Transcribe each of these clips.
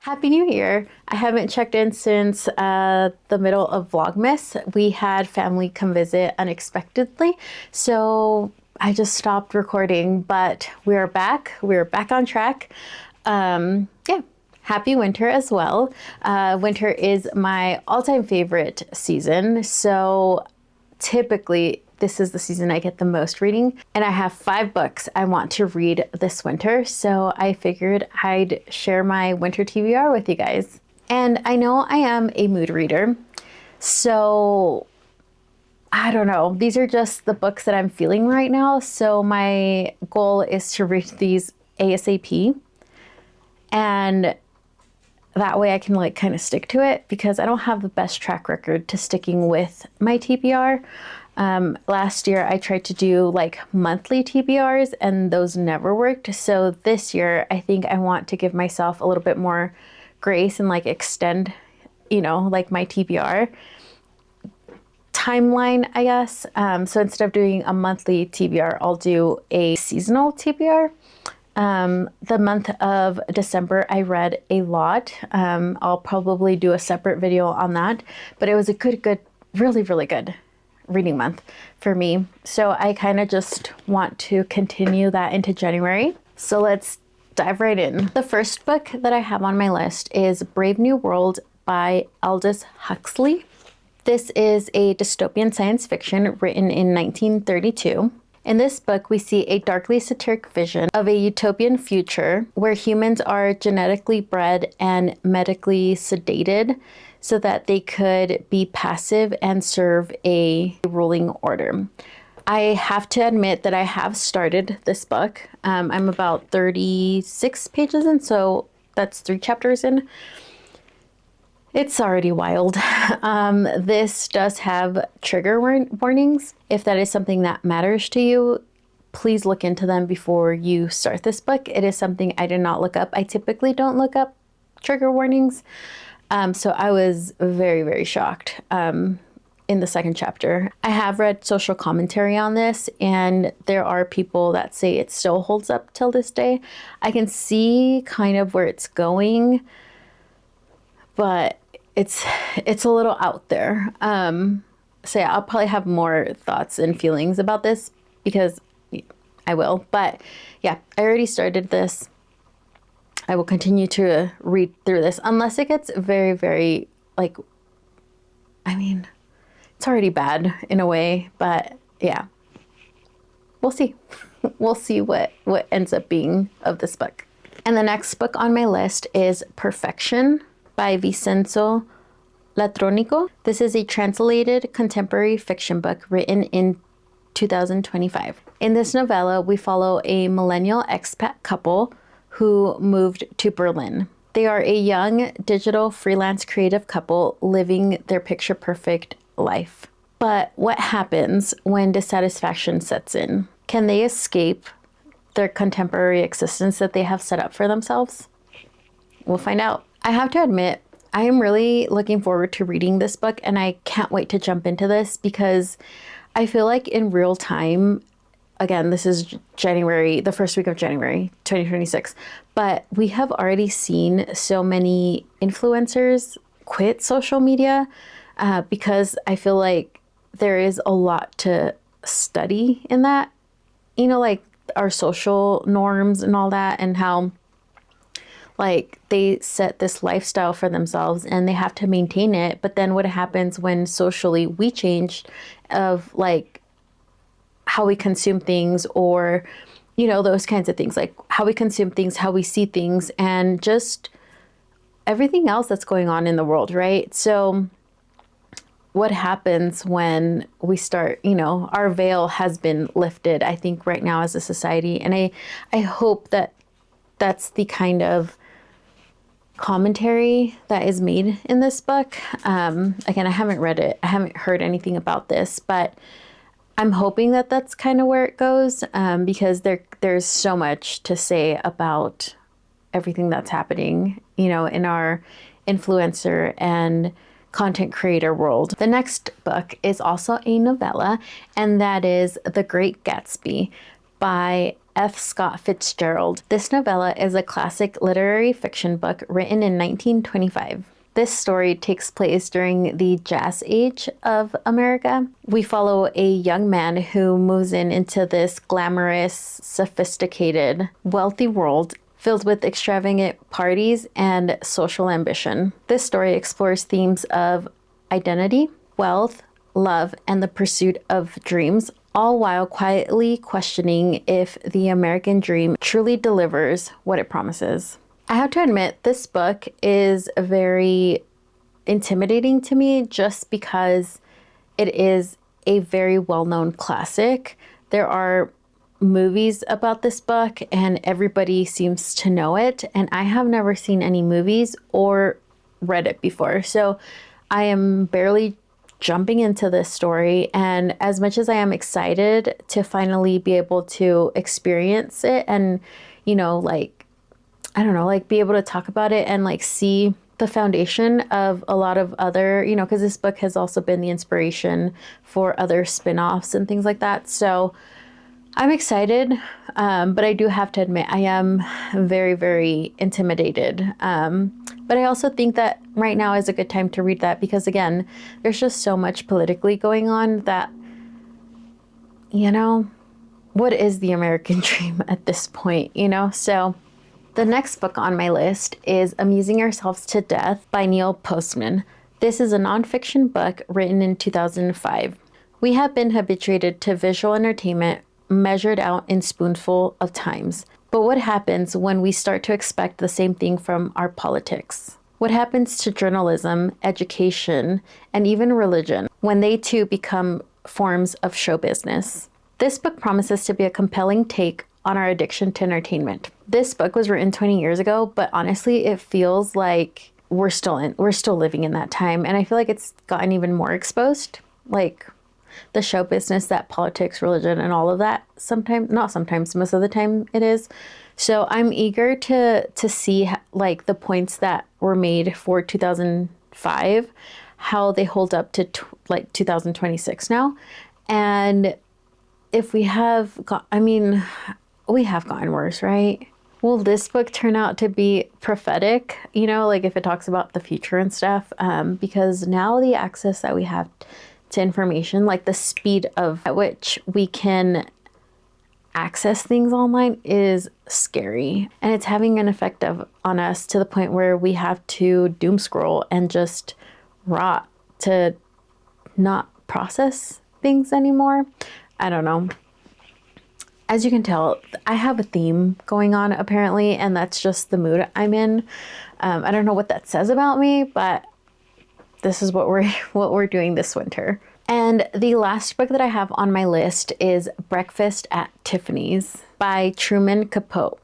Happy New Year! I haven't checked in since the middle of Vlogmas. We had family come visit unexpectedly, so I just stopped recording, but we're back. We're back on track. Yeah, happy winter as well. Winter is my all-time favorite season, so typically this is the season I get the most reading, and I have 5 books I want to read this winter, so I figured I'd share my winter TBR with you guys. And I know I am a mood reader, so I don't know. These are just the books that I'm feeling right now, so my goal is to read these ASAP, and that way I can like kind of stick to it, because I don't have the best track record to sticking with my TBR. Last year I tried to do like monthly TBRs and those never worked. So this year I think I want to give myself a little bit more grace and like extend, like my TBR timeline, I guess. So instead of doing a monthly TBR, I'll do a seasonal TBR. The month of December, I read a lot. I'll probably do a separate video on that, but it was a good, really, really good reading month for me. So I kind of just want to continue that into January. So let's dive right in. The first book that I have on my list is Brave New World by Aldous Huxley. This is a dystopian science fiction written in 1932. In this book, we see a darkly satiric vision of a utopian future where humans are genetically bred and medically sedated so that they could be passive and serve a ruling order. I have to admit that I have started this book. I'm about 36 pages in, so that's 3 chapters in. It's already wild. This does have trigger warnings. If that is something that matters to you, please look into them before you start this book. It is something I did not look up. I typically don't look up trigger warnings. So I was very, very shocked in the second chapter. I have read social commentary on this, and there are people that say it still holds up till this day. I can see kind of where it's going, but it's a little out there. So yeah, I'll probably have more thoughts and feelings about this because I will. But yeah, I already started this. I will continue to read through this unless it gets very, very like, I mean, it's already bad in a way, but yeah, we'll see. We'll see what ends up being of this book. And the next book on my list is Perfection by Vincenzo Latronico. This is a translated contemporary fiction book written in 2025. In this novella, we follow a millennial expat couple who moved to Berlin. They are a young digital freelance creative couple living their picture-perfect life. But what happens when dissatisfaction sets in? Can they escape their contemporary existence that they have set up for themselves? We'll find out. I have to admit, I am really looking forward to reading this book, and I can't wait to jump into this because I feel like in real time, again, this is January, the first week of January, 2026, but we have already seen so many influencers quit social media because I feel like there is a lot to study in that, like our social norms and all that, and how like they set this lifestyle for themselves and they have to maintain it. But then what happens when socially we change of like how we consume things, or, those kinds of things, like how we consume things, how we see things, and just everything else that's going on in the world, right? So what happens when we start, our veil has been lifted, I think, right now as a society. And I hope that that's the kind of commentary that is made in this book. Again, I haven't read it. I haven't heard anything about this, but I'm hoping that that's kind of where it goes, because there's so much to say about everything that's happening, in our influencer and content creator world. The next book is also a novella, and that is The Great Gatsby by F. Scott Fitzgerald. This novella is a classic literary fiction book written in 1925. This story takes place during the Jazz Age of America. We follow a young man who moves into this glamorous, sophisticated, wealthy world filled with extravagant parties and social ambition. This story explores themes of identity, wealth, love, and the pursuit of dreams, all while quietly questioning if the American dream truly delivers what it promises. I have to admit, this book is very intimidating to me just because it is a very well-known classic. There are movies about this book and everybody seems to know it, and I have never seen any movies or read it before. So I am barely jumping into this story, and as much as I am excited to finally be able to experience it and, you know, like, I don't know, like be able to talk about it and like see the foundation of a lot of other, you know, because this book has also been the inspiration for other spin-offs and things like that. So I'm excited, but I do have to admit I am very, very intimidated. But I also think that right now is a good time to read that because, again, there's just so much politically going on that, you know, what is the American dream at this point, you know? So the next book on my list is Amusing Ourselves to Death by Neil Postman. This is a nonfiction book written in 2005. We have been habituated to visual entertainment measured out in spoonful of times. But what happens when we start to expect the same thing from our politics? What happens to journalism, education, and even religion when they too become forms of show business? This book promises to be a compelling take on our addiction to entertainment. This book was written 20 years ago, but honestly, it feels like we're still living in that time. And I feel like it's gotten even more exposed, like the show business, that politics, religion, and all of that. Most of the time it is. So I'm eager to see like the points that were made for 2005, how they hold up to like 2026 now. And if we have we have gotten worse, right? Will this book turn out to be prophetic? You know, like if it talks about the future and stuff, because now the access that we have to information, like the speed at which we can access things online is scary. And it's having an effect on us to the point where we have to doom scroll and just rot to not process things anymore. I don't know. As you can tell, I have a theme going on apparently, and that's just the mood I'm in. I don't know what that says about me, but this is what we're doing this winter. And the last book that I have on my list is Breakfast at Tiffany's by Truman Capote.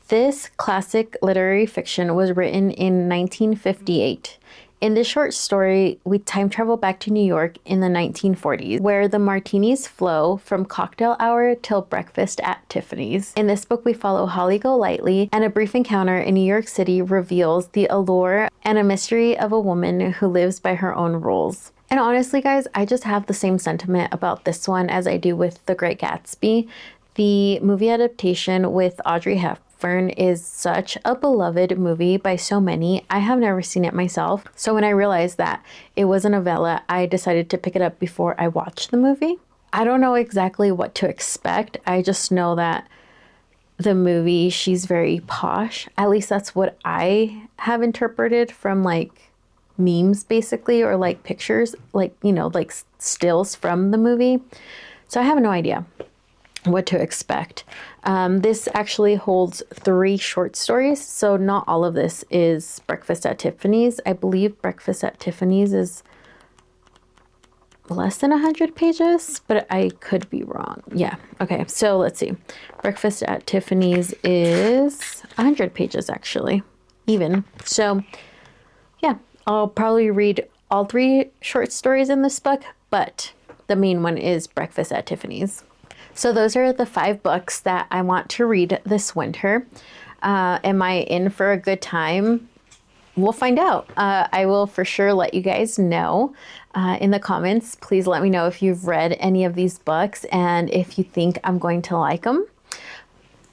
This classic literary fiction was written in 1958. In this short story, we time travel back to New York in the 1940s, where the martinis flow from cocktail hour till breakfast at Tiffany's. In this book, we follow Holly Golightly, and a brief encounter in New York City reveals the allure and a mystery of a woman who lives by her own rules. And honestly, guys, I just have the same sentiment about this one as I do with The Great Gatsby. The movie adaptation with Audrey Hepburn is such a beloved movie by so many. I have never seen it myself. So when I realized that it was a novella, I decided to pick it up before I watched the movie. I don't know exactly what to expect. I just know that the movie, she's very posh. At least that's what I have interpreted from like memes basically, or like pictures, like, you know, like stills from the movie. So I have no idea what to expect. This actually holds 3 short stories, so not all of this is Breakfast at Tiffany's. I believe Breakfast at Tiffany's is less than 100 pages, but I could be wrong. Yeah, okay, so let's see. Breakfast at Tiffany's is 100 pages actually, even. So yeah, I'll probably read all 3 short stories in this book, but the main one is Breakfast at Tiffany's. So those are the 5 books that I want to read this winter. Am I in for a good time? We'll find out. I will for sure let you guys know in the comments. Please let me know if you've read any of these books and if you think I'm going to like them.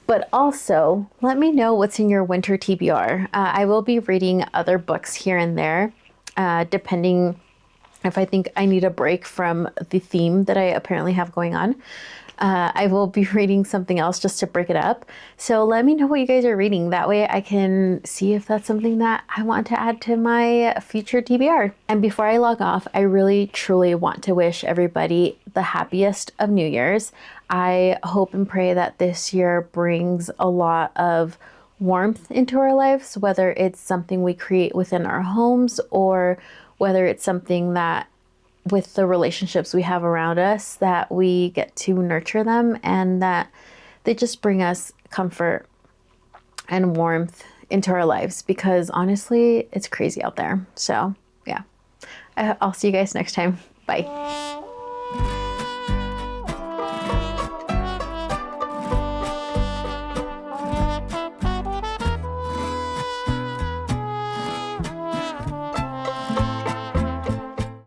But also, let me know what's in your winter TBR. I will be reading other books here and there, depending if I think I need a break from the theme that I apparently have going on. I will be reading something else just to break it up. So let me know what you guys are reading. That way I can see if that's something that I want to add to my future TBR. And before I log off, I really truly want to wish everybody the happiest of New Year's. I hope and pray that this year brings a lot of warmth into our lives, whether it's something we create within our homes or whether it's something that with the relationships we have around us, that we get to nurture them and that they just bring us comfort and warmth into our lives, because honestly, it's crazy out there. So yeah, I'll see you guys next time. Bye.